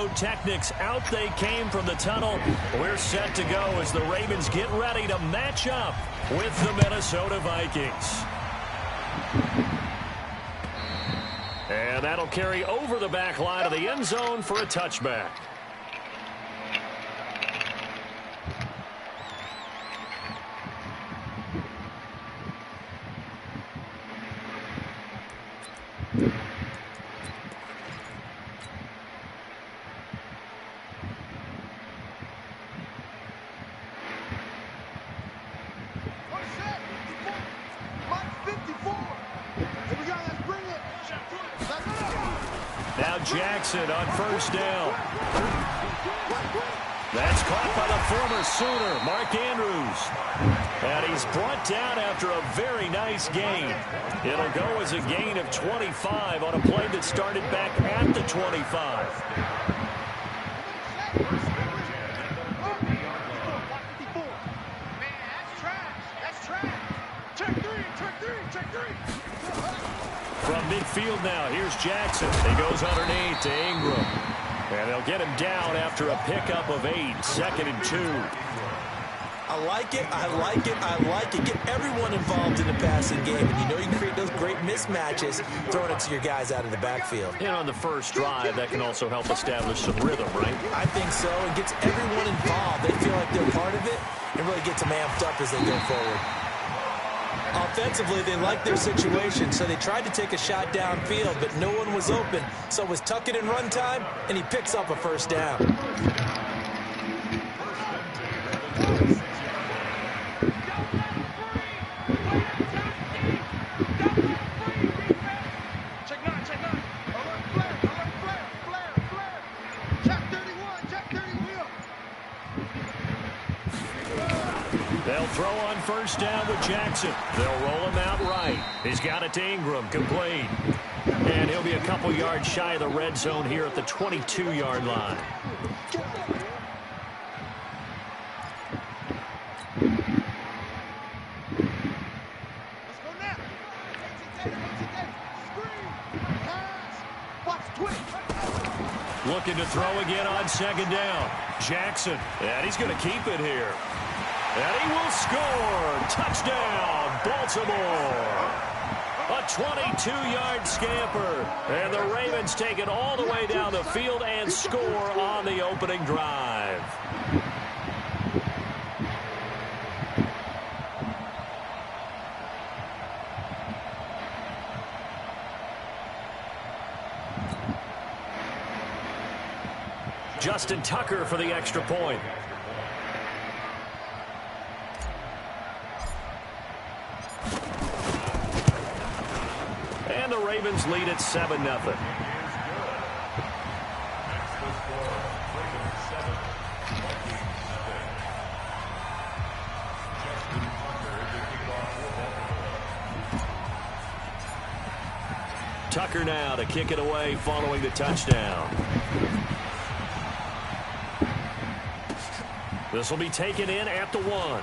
pyrotechnics. Out they came from the tunnel. We're set to go as the Ravens get ready to match up with the Minnesota Vikings. And that'll carry over the back line of the end zone for a touchback. Now Jackson on first down. That's caught by the former Sooner, Mark Andrews. And he's brought down after a very nice gain. It'll go as a gain of 25 on a play that started back at the 25. From midfield now, here's Jackson. He goes underneath to Ingram. And they'll get him down after a pickup of 8, 2nd and 2. I like it, I like it, I like it. Get everyone involved in the passing game, and you know you can create those great mismatches throwing it to your guys out of the backfield. And on the first drive, that can also help establish some rhythm, right? I think so. It gets everyone involved. They feel like they're part of it and really gets them amped up as they go forward. Offensively, they liked their situation, so they tried to take a shot downfield, but no one was open. So it was tuck it in run time, and he picks up a first down. They'll throw on first down with Jackson. They'll roll him out right. He's got it to Ingram, complete. And he'll be a couple yards shy of the red zone here at the 22-yard line. Looking to throw again on second down. Jackson, and he's going to keep it here. And he will score. Touchdown, Baltimore. A 22-yard scamper. And the Ravens take it all the way down the field and score on the opening drive. Justin Tucker for the extra point. And the Ravens lead at 7-0. Tucker now to kick it away following the touchdown. This will be taken in at the 1.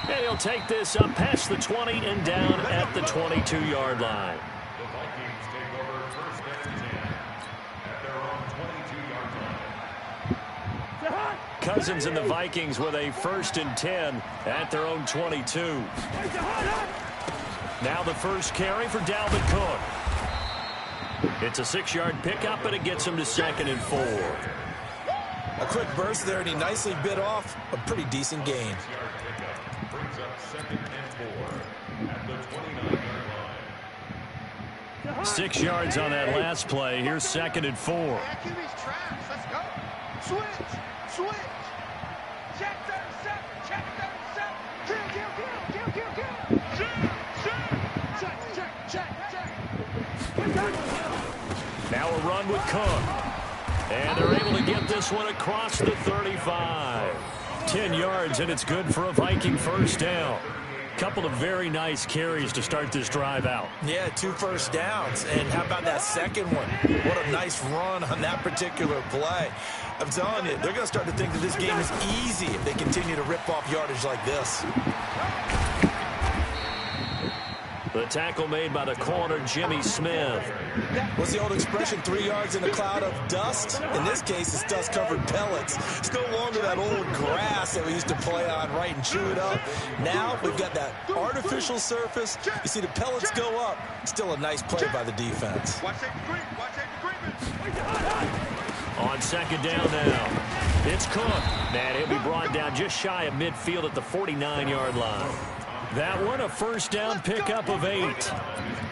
And he'll take this up past the 20 and down at the 22-yard line. The Vikings take over first and 10 at their own 22-yard line. Cousins and the Vikings with a 1st and 10 at their own 22. Now the first carry for Dalvin Cook. It's a 6-yard pickup, and it gets him to 2nd and 4. A quick burst there, and he nicely bit off a pretty decent gain. Brings up 2nd and 4 at the 29-yard line. 6 yards on that last play. Here's 2nd and 4. Let's go. Switch. Check 37. Check 37. Kill. Check. Now a run with Cook. And they're able to get this one across the 35. 10 yards, and it's good for a Viking first down. Couple of very nice carries to start this drive out. Yeah, 2 first downs. And how about that second one? What a nice run on that particular play. I'm telling you, they're going to start to think that this game is easy if they continue to rip off yardage like this. The tackle made by the corner, Jimmy Smith. What's the old expression, 3 yards in a cloud of dust? In this case, it's dust-covered pellets. It's no longer that old grass that we used to play on, right, and chew it up. Now we've got that artificial surface. You see the pellets go up. Still a nice play by the defense. Watch that green. Watch that On second down now, it's Cook. And he'll be brought down just shy of midfield at the 49-yard line. That one, a first down pickup of 8.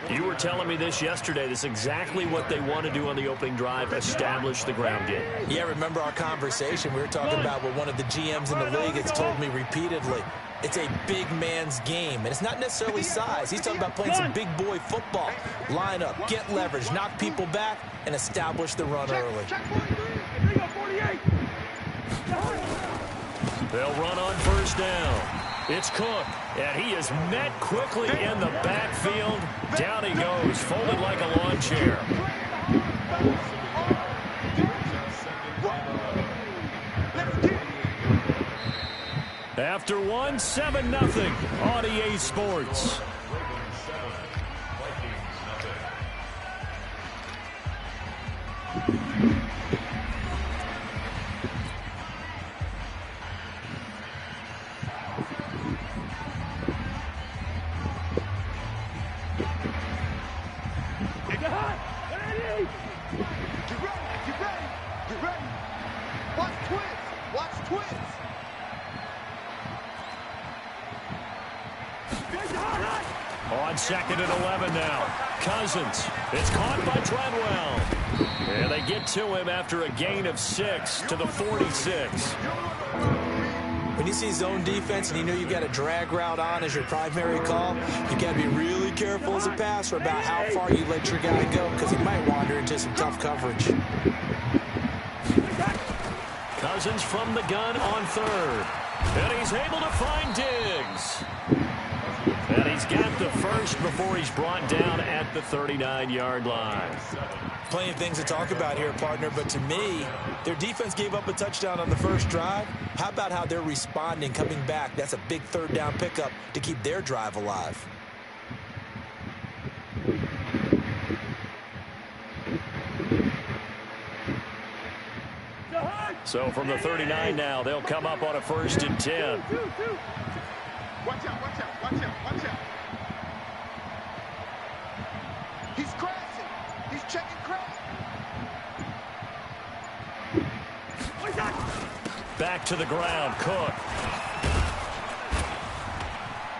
You were telling me this yesterday. This is exactly what they want to do on the opening drive, establish the ground game. Yeah, remember our conversation. We were talking about what one of the GMs in the league has told me repeatedly. It's a big man's game, and it's not necessarily size. He's talking about playing some big boy football. Line up, get leverage, knock people back, and establish the run early. They'll run on first down. It's Cook, and he is met quickly in the backfield. Down he goes, folded like a lawn chair. After one, 7-0 on EA Sports. On second and 11 now. Cousins. It's caught by Treadwell. And they get to him after a gain of 6 to the 46. When you see zone defense and you know you've got a drag route on as your primary call, you got to be really careful as a passer about how far you let your guy go, because he might wander into some tough coverage. Cousins from the gun on third. And he's able to find Diggs. And he's got the first before he's brought down at the 39-yard line. Plenty of things to talk about here, partner, but to me, their defense gave up a touchdown on the first drive. How about how they're responding, coming back? That's a big third down pickup to keep their drive alive. So from the 39 now, they'll come up on a 1st and 10. Watch out, watch out, watch out, watch out. He's crashing. He's checking crash. Back to the ground, Cook.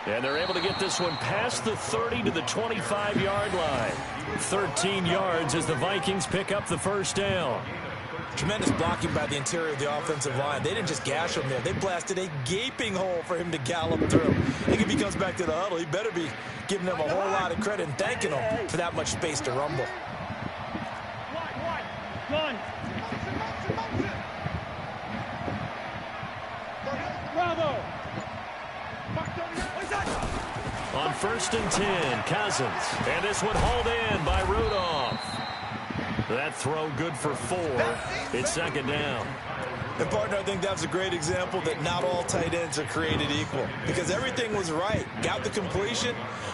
And they're able to get this one past the 30 to the 25-yard line. 13 yards as the Vikings pick up the first down. Tremendous blocking by the interior of the offensive line. They didn't just gash him there. They blasted a gaping hole for him to gallop through. I think if he comes back to the huddle, he better be giving them a whole lot of credit and thanking them for that much space to rumble. On 1st and 10, Cousins. And this one hauled in by Rudolph. That throw good for 4. It's second down. And, partner, I think that's a great example that not all tight ends are created equal, because everything was right. Got the completion,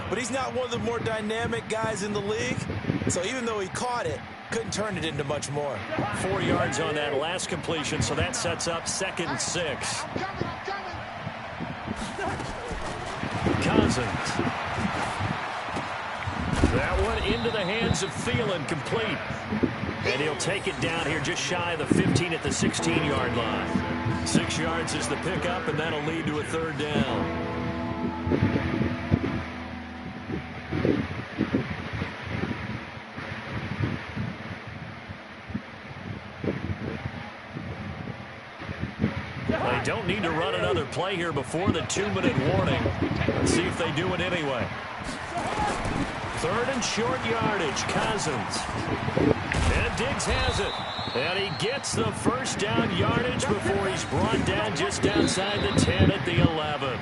but he's not one of the more dynamic guys in the league. So even though he caught it, couldn't turn it into much more. 4 yards on that last completion, so that sets up 2nd and 6. Cousins. That one into the hands of Thielen, complete. And he'll take it down here just shy of the 15 at the 16-yard line. 6 yards is the pickup, and that'll lead to a 3rd down. They don't need to run another play here before the 2-minute warning. Let's see if they do it anyway. 3rd and short yardage, Cousins. And Diggs has it. And he gets the first down yardage before he's brought down just outside the 10 at the 11.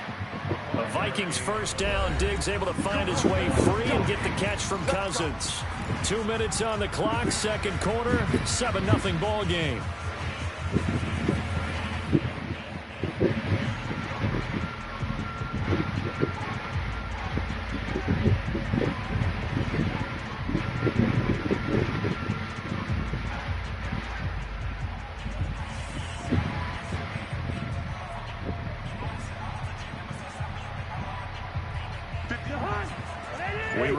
A Vikings first down. Diggs able to find his way free and get the catch from Cousins. 2 minutes on the clock, second quarter, 7-0 ball game.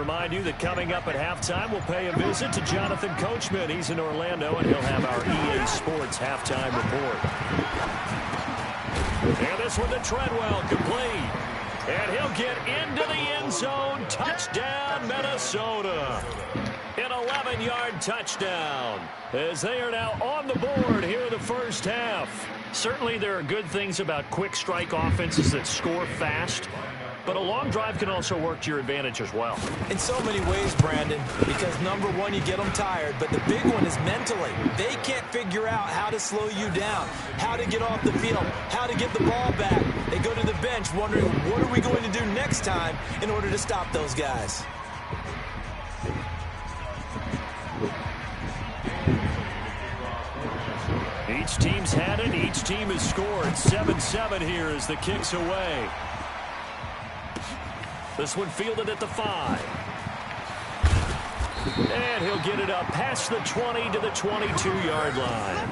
remind you that coming up at halftime, we'll pay a visit to Jonathan Coachman. He's in Orlando, and he'll have our EA Sports halftime report. And this one to Treadwell, complete. And he'll get into the end zone. Touchdown, Minnesota. An 11-yard touchdown, as they are now on the board here in the first half. Certainly there are good things about quick strike offenses that score fast, but a long drive can also work to your advantage as well. In so many ways, Brandon, because number one, you get them tired, but the big one is mentally. They can't figure out how to slow you down, how to get off the field, how to get the ball back. They go to the bench wondering, what are we going to do next time in order to stop those guys? Each team's had it. Each team has scored. 7-7 here as the kick's away. This one fielded at the 5. And he'll get it up past the 20 to the 22-yard line.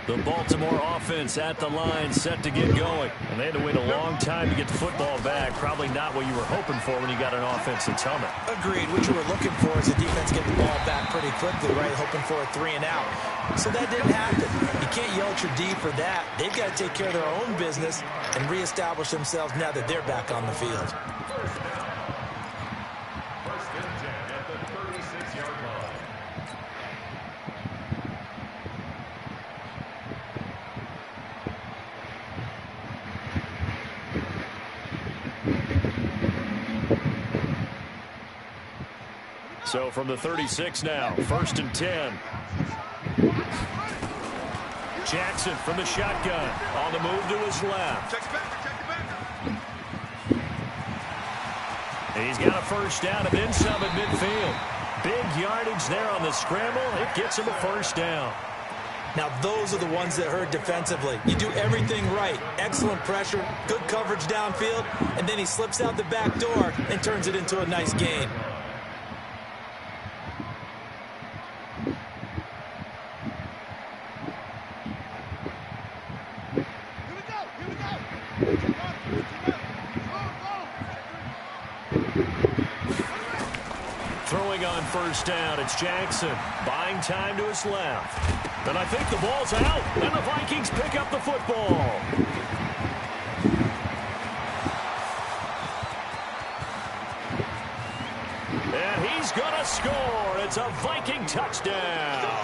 The Baltimore offense at the line, set to get going. And they had to wait a long time to get the football back. Probably not what you were hoping for when you got an offense that's helmet. Agreed. What you were looking for is the defense get the ball back pretty quickly, right? Hoping for a 3 and out. So that didn't happen. You can't yell at your D for that. They've got to take care of their own business and reestablish themselves now that they're back on the field. First and 10 at the 36-yard line. So from the 36 now, first and 10. Jackson from the shotgun. On the move to his left. Check the back. And he's got a first down and then some at midfield. Big yardage there on the scramble. It gets him a first down. Now, those are the ones that hurt defensively. You do everything right. Excellent pressure, good coverage downfield, and then he slips out the back door and turns it into a nice gain. Throwing on first down, it's Jackson. Buying time to his left. And I think the ball's out, and the Vikings pick up the football. And he's going to score. It's a Viking touchdown.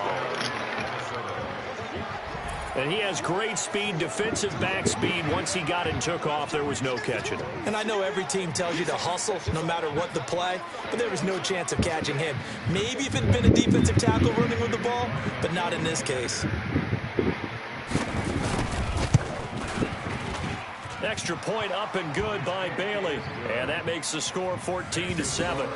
And he has great speed, defensive back speed. Once he got it and took off, there was no catching him. And I know every team tells you to hustle no matter what the play, but there was no chance of catching him. Maybe if it had been a defensive tackle running with the ball, but not in this case. Extra point up and good by Bailey. And that makes the score 14-7.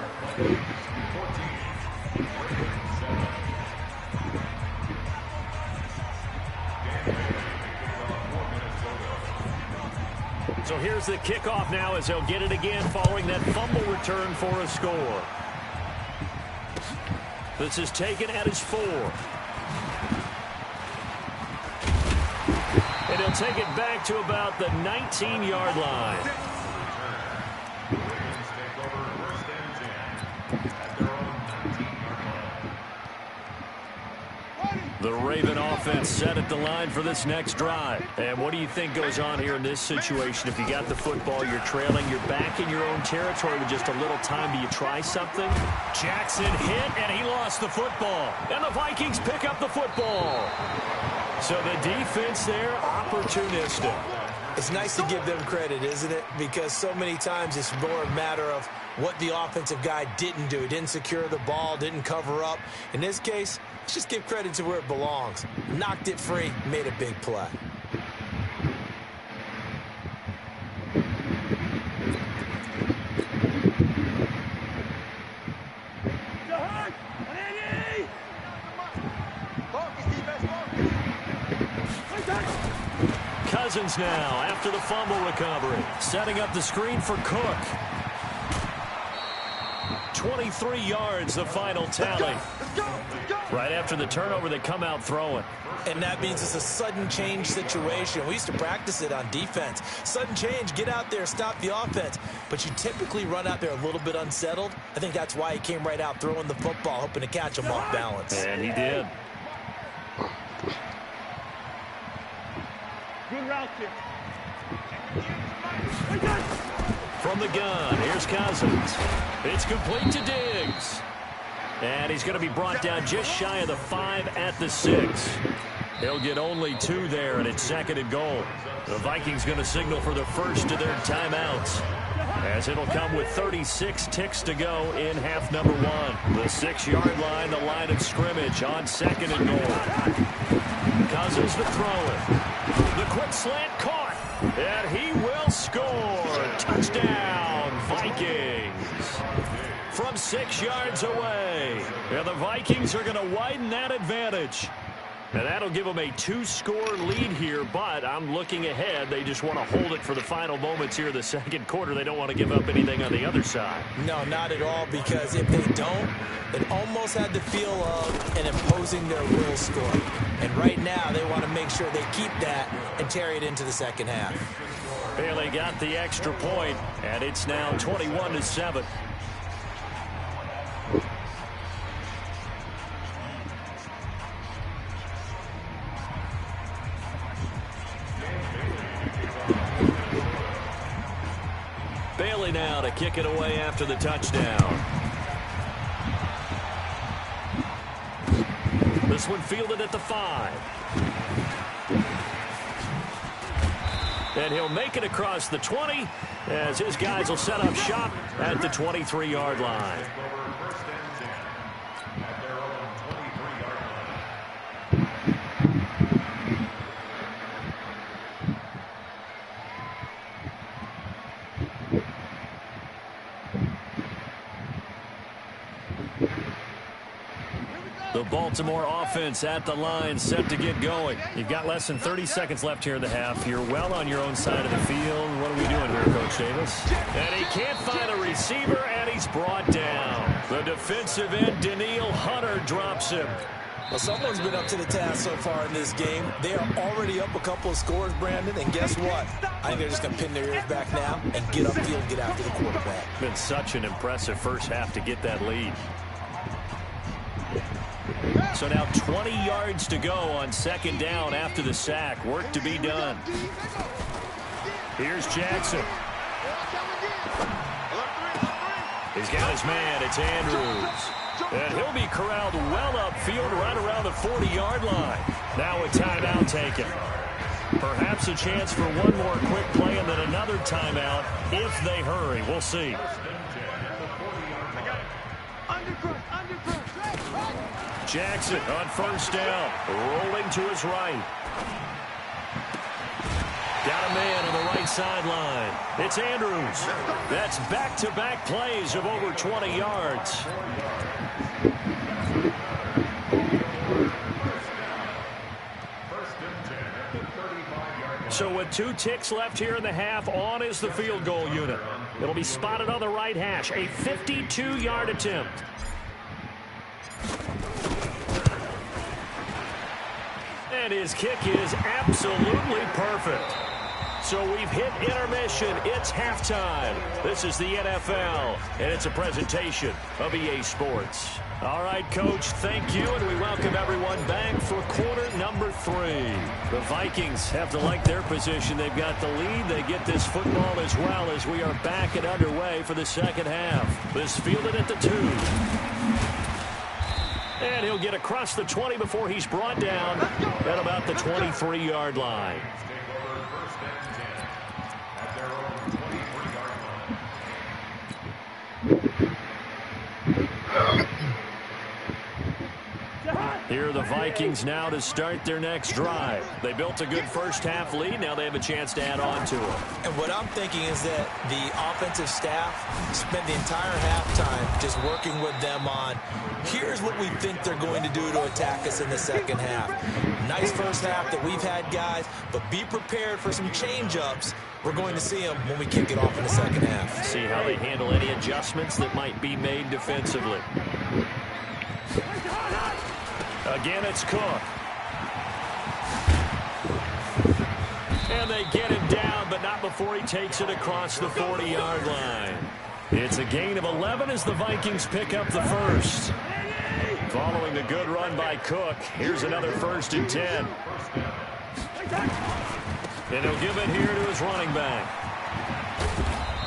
So here's the kickoff now as they'll get it again following that fumble return for a score. This is taken at his 4. And he'll take it back to about the 19-yard line. Ravens take over first and 10 at their own 19-yard line. The Raven offense set at the line for this next drive. And what do you think goes on here in this situation? If you got the football, you're trailing, you're back in your own territory with just a little time. Do you try something? Jackson hit, and he lost the football. And the Vikings pick up the football. So the defense there, opportunistic. It's nice to give them credit, isn't it? Because so many times it's more a matter of what the offensive guy didn't do. He didn't secure the ball, didn't cover up. In this case, let's just give credit to where it belongs. Knocked it free, made a big play. Cousins now after the fumble recovery. Setting up the screen for Cook. 23 yards, the final tally. Right after the turnover, they come out throwing. And that means it's a sudden change situation. We used to practice it on defense. Sudden change, get out there, stop the offense. But you typically run out there a little bit unsettled. I think that's why he came right out throwing the football, hoping to catch him off balance. And he did. Good route here. From the gun, here's Cousins. It's complete to Diggs. And he's going to be brought down just shy of the 5 at the 6. He'll get only 2 there, and it's 2nd and goal. The Vikings going to signal for the first of their timeouts, as it'll come with 36 ticks to go in half number 1. The 6-yard line, the line of scrimmage on 2nd and goal. Cousins to throw it. The quick slant caught, and he will score. Touchdown, Vikings. From 6 yards away. And the Vikings are going to widen that advantage. And that'll give them a 2-score lead here, but I'm looking ahead. They just want to hold it for the final moments here of the second quarter. They don't want to give up anything on the other side. No, not at all, because if they don't, it almost had the feel of an imposing their will score. And right now, they want to make sure they keep that and carry it into the second half. Bailey got the extra point, and it's now 21-7. Bailey now to kick it away after the touchdown. This one fielded at the 5. And he'll make it across the 20 as his guys will set up shop at the 23-yard line. The Baltimore offense at the line, set to get going. You've got less than 30 seconds left here in the half. You're well on your own side of the field. What are we doing here, Coach Davis? And he can't find a receiver, and he's brought down. The defensive end, Daniil Hunter, drops him. Well, someone's been up to the task so far in this game. They are already up a couple of scores, Brandon, and guess what? I think they're just going to pin their ears back now and get upfield and get after the quarterback. Been such an impressive first half to get that lead. So now 20 yards to go on 2nd down after the sack. Work to be done. Here's Jackson. He's got his man. It's Andrews. And he'll be corralled well upfield right around the 40-yard line. Now a timeout taken. Perhaps a chance for one more quick play and then another timeout if they hurry. We'll see. Jackson on 1st down, rolling to his right. Got a man on the right sideline. It's Andrews. That's back-to-back plays of over 20 yards. So with 2 ticks left here in the half, on is the field goal unit. It'll be spotted on the right hash, a 52-yard attempt. And his kick is absolutely perfect. So we've hit intermission. It's halftime. This is the NFL, and it's a presentation of EA Sports. All right, Coach, thank you, and we welcome everyone back for quarter number 3. The Vikings have to like their position. They've got the lead. They get this football as well as we are back and underway for the second half. This fielded at the 2. And he'll get across the 20 before he's brought down at about the 23-yard line. Here are the Vikings now to start their next drive. They built a good first-half lead. Now they have a chance to add on to it. And what I'm thinking is that the offensive staff spent the entire halftime just working with them on, here's what we think they're going to do to attack us in the second half. Nice first half that we've had, guys, but be prepared for some change-ups. We're going to see them when we kick it off in the second half. See how they handle any adjustments that might be made defensively. Again, it's Cook. And they get him down, but not before he takes it across the 40-yard line. It's a gain of 11 as the Vikings pick up the first. Following the good run by Cook, here's another 1st and 10. And he'll give it here to his running back.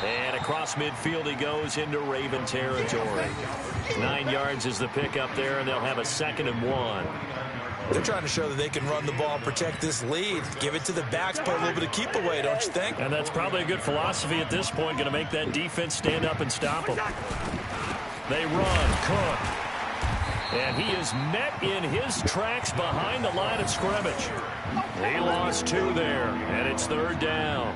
And across midfield he goes into Raven territory. 9 yards is the pickup there, and they'll have a 2nd and 1. They're trying to show that they can run the ball and protect this lead. Give it to the backs, play a little bit of keep away, don't you think? And that's probably a good philosophy at this point, going to make that defense stand up and stop them. They run, Cook. And he is met in his tracks behind the line of scrimmage. He lost 2 there, and it's 3rd down.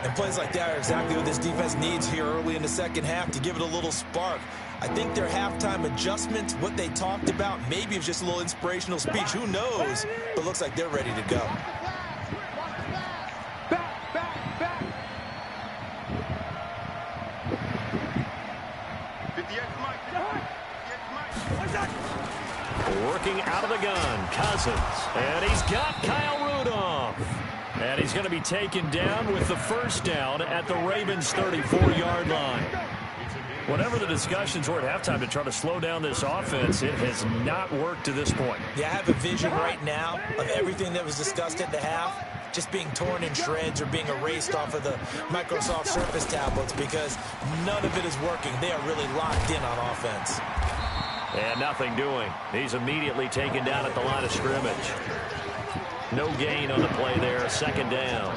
And plays like that are exactly what this defense needs here early in the second half to give it a little spark. I think their halftime adjustment, what they talked about, maybe it's just a little inspirational speech. Who knows? But looks like they're ready to go. Working out of the gun, Cousins. And he's got Kyle Rudolph. And he's going to be taken down with the 1st down at the Ravens' 34-yard line. Whatever the discussions were at halftime to try to slow down this offense, it has not worked to this point. Yeah, I have a vision right now of everything that was discussed at the half just being torn in shreds or being erased off of the Microsoft Surface tablets because none of it is working. They are really locked in on offense. And nothing doing. He's immediately taken down at the line of scrimmage. No gain on the play there, 2nd down.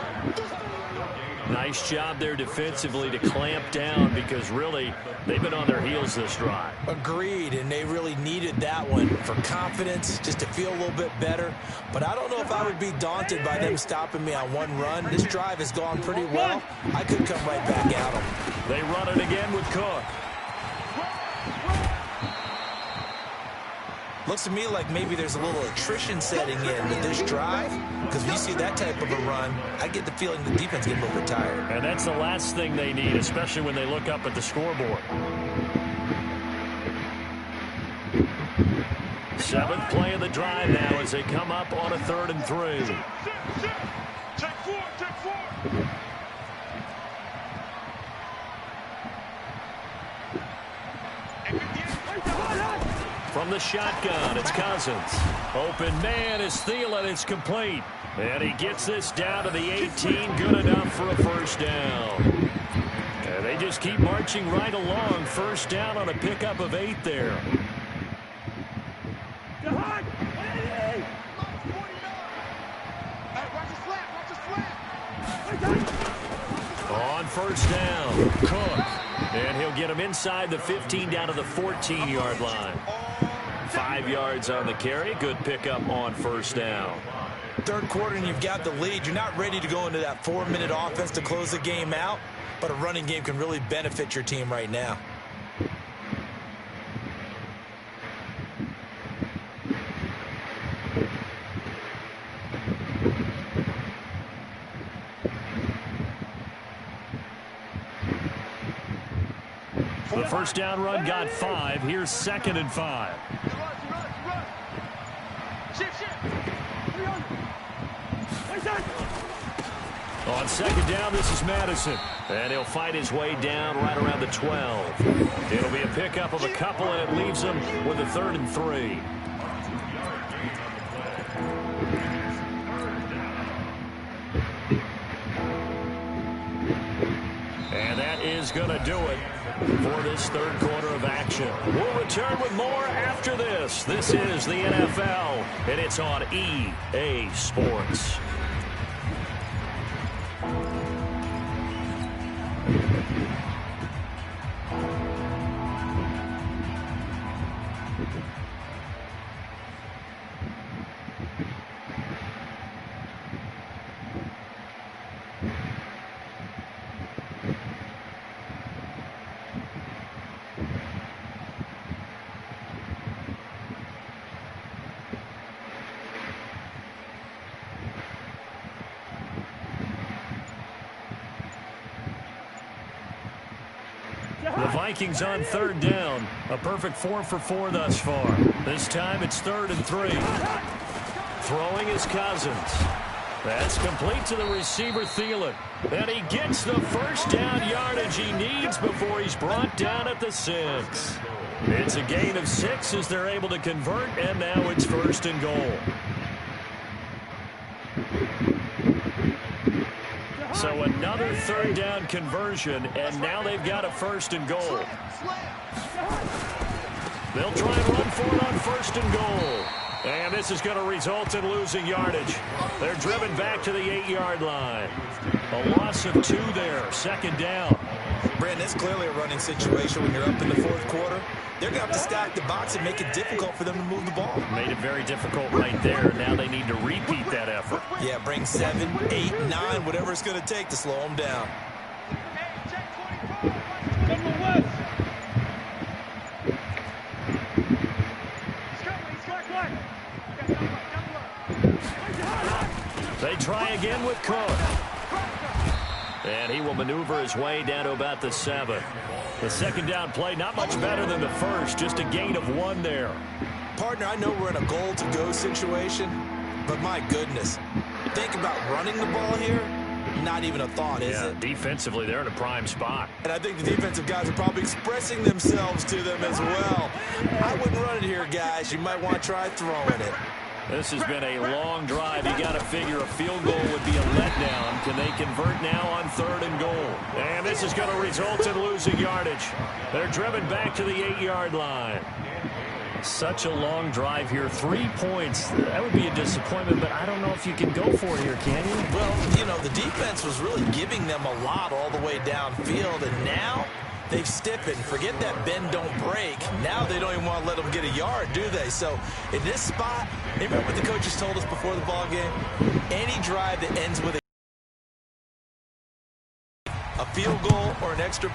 Nice job there defensively to clamp down because really they've been on their heels this drive. Agreed, and they really needed that one for confidence, just to feel a little bit better. But I don't know if I would be daunted by them stopping me on one run. This drive has gone pretty well. I could come right back at them. They run it again with Cook. Looks to me like maybe there's a little attrition setting in with this drive, because when you see that type of a run, I get the feeling the defense getting a little bit tired. And that's the last thing they need, especially when they look up at the scoreboard. 7th play of the drive now as they come up on a 3rd and 3. Check 4. From the shotgun, it's Cousins. Open man is Thielen. It's complete. And he gets this down to the 18. Good enough for a 1st down. And they just keep marching right along. 1st down on a pickup of 8 there. On 1st down, Cook. And he'll get him inside the 15 down to the 14-yard line. 5 yards on the carry. Good pickup on 1st down. 3rd quarter and you've got the lead. You're not ready to go into that 4-minute offense to close the game out, but a running game can really benefit your team right now. The 1st down run got 5. Here's 2nd and 5. On 2nd down, this is Madison. And he'll fight his way down right around the 12. It'll be a pickup of a couple, and it leaves him with a 3rd and 3. And that is going to do it for this 3rd quarter of action. We'll return with more after this. This is the NFL, and it's on EA Sports. Vikings on third down. A perfect 4 for 4 thus far. This time it's 3rd and 3. Throwing is Cousins. That's complete to the receiver, Thielen. And he gets the first down yardage he needs before he's brought down at the 6. It's a gain of 6 as they're able to convert, and now it's 1st and goal. So another 3rd down conversion, and now they've got a 1st and goal. They'll try and run for it on 1st and goal. And this is going to result in losing yardage. They're driven back to the 8-yard line. A loss of 2 there, 2nd down. Brandon, it's clearly a running situation when you're up in the 4th quarter. They're going to have to stack the box and make it difficult for them to move the ball. Made it very difficult right there. Now they need to repeat that effort. Yeah, bring 7, 8, 9, whatever it's going to take to slow them down. They try again with Cook. And he will maneuver his way down to about the 7. The 2nd down play, not much better than the first, just a gain of 1 there. Partner, I know we're in a goal-to-go situation, but my goodness, think about running the ball here. Not even a thought, is it? Defensively, they're in a prime spot. And I think the defensive guys are probably expressing themselves to them as well. I wouldn't run it here, guys. You might want to try throwing it. This has been a long drive. You got to figure a field goal would be a letdown. Can they convert now on 3rd and goal? And this is going to result in losing yardage. They're driven back to the 8-yard line. Such a long drive here. 3 points. That would be a disappointment, but I don't know if you can go for it here, can you? Well, you know, the defense was really giving them a lot all the way downfield, and now they've stiffened. Forget that bend, don't break. Now they don't even want to let them get a yard, do they? So in this spot, remember what the coaches told us before the ball game? Any drive that ends with a field goal or an extra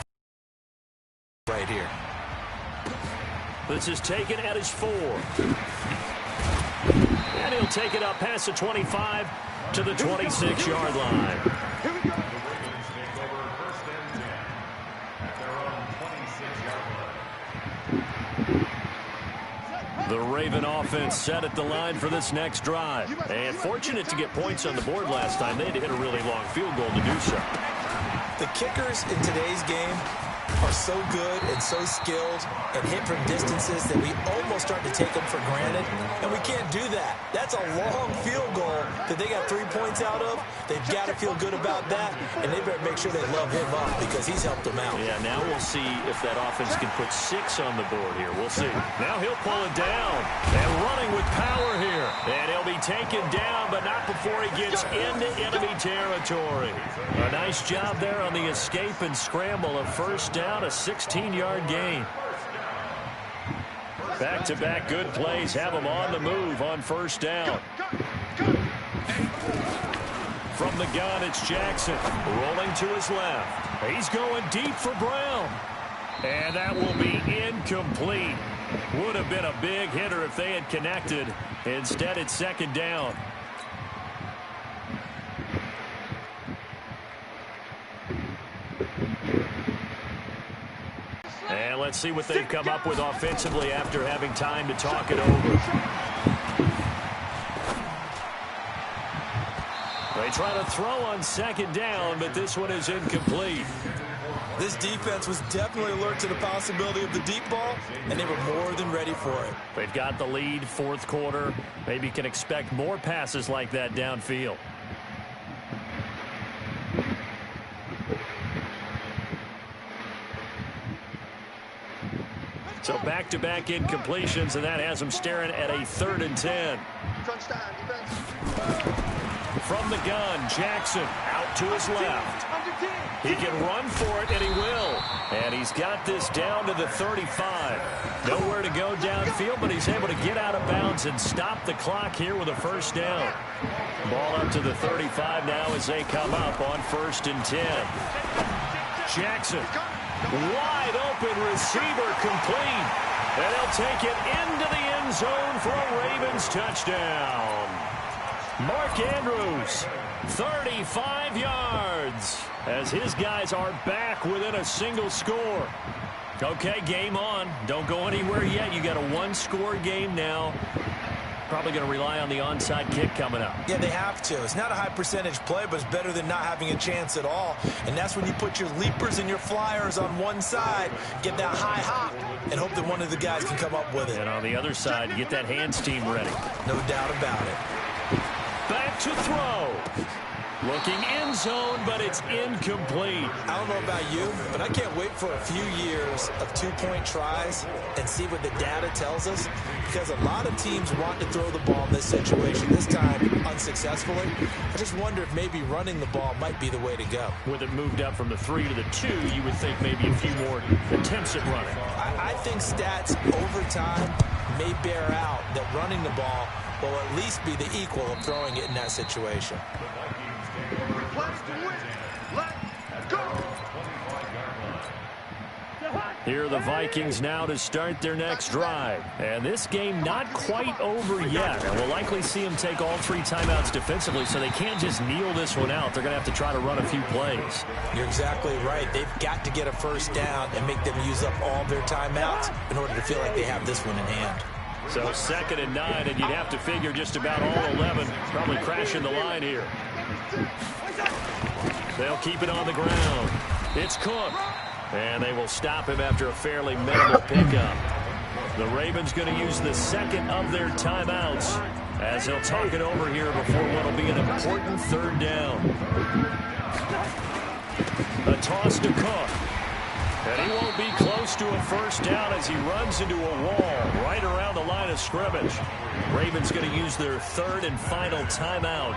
right here. This is taken at his 4. And he'll take it up past the 25 to the 26-yard line. Here we go. Ravens take over 1st and 10 at their own 26-yard line. The Raven offense set at the line for this next drive. And fortunate to get points on the board last time. They had to hit a really long field goal to do so. The kickers in today's game are so good and so skilled and hit from distances that we almost start to take them for granted, and we can't do that. That's a long field goal that they got 3 points out of. They've got to feel good about that, and they better make sure they love him up because he's helped them out. Yeah, now we'll see if that offense can put 6 on the board here. We'll see. Now he'll pull it down, and running with power here. And he'll be taken down, but not before he gets into enemy territory. A nice job there on the escape and scramble. A 1st down, a 16-yard gain. Back-to-back good plays have him on the move on 1st down. From the gun, it's Jackson rolling to his left. He's going deep for Brown. And that will be incomplete. Would have been a big hitter if they had connected. Instead, it's 2nd down. And let's see what they've come up with offensively after having time to talk it over. They try to throw on 2nd down, but this one is incomplete. This defense was definitely alert to the possibility of the deep ball, and they were more than ready for it. They've got the lead, 4th quarter. Maybe you can expect more passes like that downfield. So back-to-back incompletions, and that has them staring at a 3rd and 10. From the gun, Jackson out to his left. He can run for it, and he will. And he's got this down to the 35. Nowhere to go downfield, but he's able to get out of bounds and stop the clock here with a 1st down. Ball up to the 35 now as they come up on 1st and 10. Jackson, wide open receiver, complete. And he'll take it into the end zone for a Ravens touchdown. Mark Andrews, 35 yards, as his guys are back within a single score. Okay, game on. Don't go anywhere yet. You got a one-score game now. Probably going to rely on the onside kick coming up. Yeah, they have to. It's not a high percentage play, but it's better than not having a chance at all. And that's when you put your leapers and your flyers on one side, get that high hop, and hope that one of the guys can come up with it. And on the other side, get that hands team ready. No doubt about it. Back to throw. Looking end zone, but it's incomplete. I don't know about you, but I can't wait for a few years of two-point tries and see what the data tells us, because a lot of teams want to throw the ball in this situation, this time unsuccessfully. I just wonder if maybe running the ball might be the way to go. With it moved up from the 3 to the 2, you would think maybe a few more attempts at running. I think stats over time may bear out that running the ball will at least be the equal of throwing it in that situation. Let's win. Let's go. Here are the Vikings now to start their next drive. And this game not quite over yet. And we'll likely see them take all 3 timeouts defensively, so they can't just kneel this one out. They're going to have to try to run a few plays. You're exactly right. They've got to get a first down and make them use up all their timeouts in order to feel like they have this one in hand. So 2nd and 9, and you'd have to figure just about all 11 probably crashing the line here. They'll keep it on the ground. It's Cook. And they will stop him after a fairly minimal pickup. The Ravens going to use the 2nd of their timeouts as he'll talk it over here before what will be an important 3rd down. A toss to Cook. And he won't be close to a first down as he runs into a wall right around the line of scrimmage. Ravens going to use their 3rd and final timeout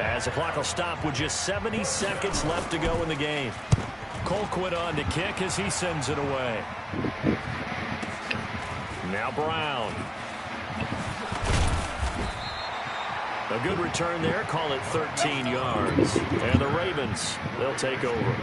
as the clock will stop with just 70 seconds left to go in the game. Colquitt on to kick as he sends it away. Now Brown. A good return there. Call it 13 yards. And the Ravens, they'll take over.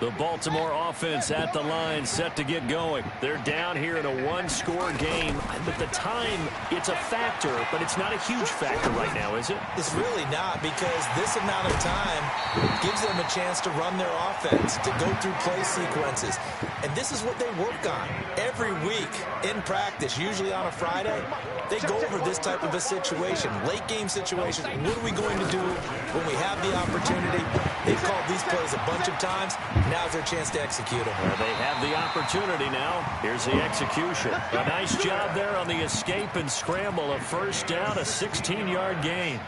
The Baltimore offense at the line, set to get going. They're down here in a one-score game. But the time, it's a factor, but it's not a huge factor right now, is it? It's really not, because this amount of time gives them a chance to run their offense, to go through play sequences. And this is what they work on every week in practice, usually on a Friday. They go over this type of a situation, late game situation. What are we going to do when we have the opportunity? They've called these plays a bunch of times. Now's their chance to execute them. Well, they have the opportunity now. Here's the execution. A nice job there on the escape and scramble. A first down, a 16-yard gain.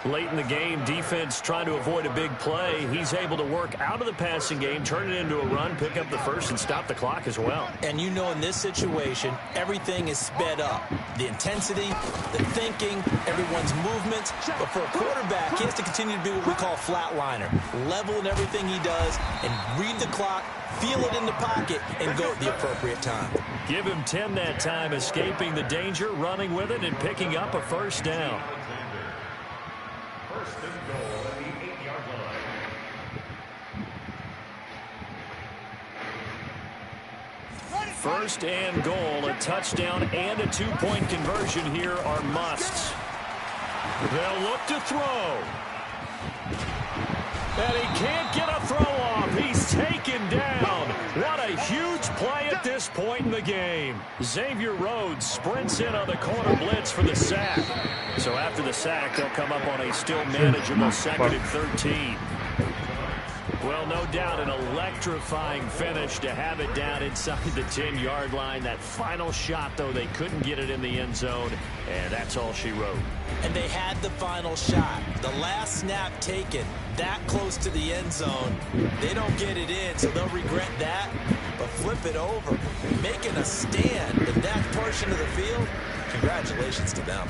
Late in the game, defense trying to avoid a big play. He's able to work out of the passing game, turn it into a run, pick up the first, and stop the clock as well. And you know, in this situation, everything is sped up. The intensity, the thinking, everyone's movements. But for a quarterback, he has to continue to be what we call flatliner. Level in everything he does and read the clock, feel it in the pocket, and go at the appropriate time. Give him 10 that time, escaping the danger, running with it, and picking up a first down. First and goal at the 8-yard line. First and goal, a touchdown and a two-point conversion here are musts. They'll look to throw. And he can't get a throw off. He's taken down. What a huge play at this point in the game. Xavier Rhodes sprints in on the corner blitz for the sack. So after the sack, they'll come up on a still manageable 2nd and 13. Well, no doubt an electrifying finish to have it down inside the 10-yard line. That final shot, though, they couldn't get it in the end zone, and that's all she wrote. And they had the final shot. The last snap taken that close to the end zone. They don't get it in, so they'll regret that. But flip it over, making a stand in that portion of the field, congratulations to them.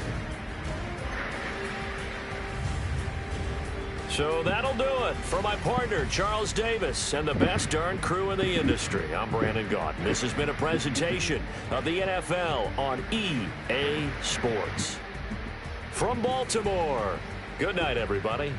So that'll do it for my partner, Charles Davis, and the best darn crew in the industry. I'm Brandon Gaunt. This has been a presentation of the NFL on EA Sports. From Baltimore, good night, everybody.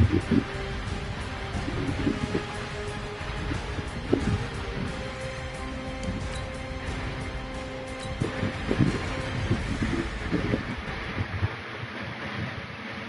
10.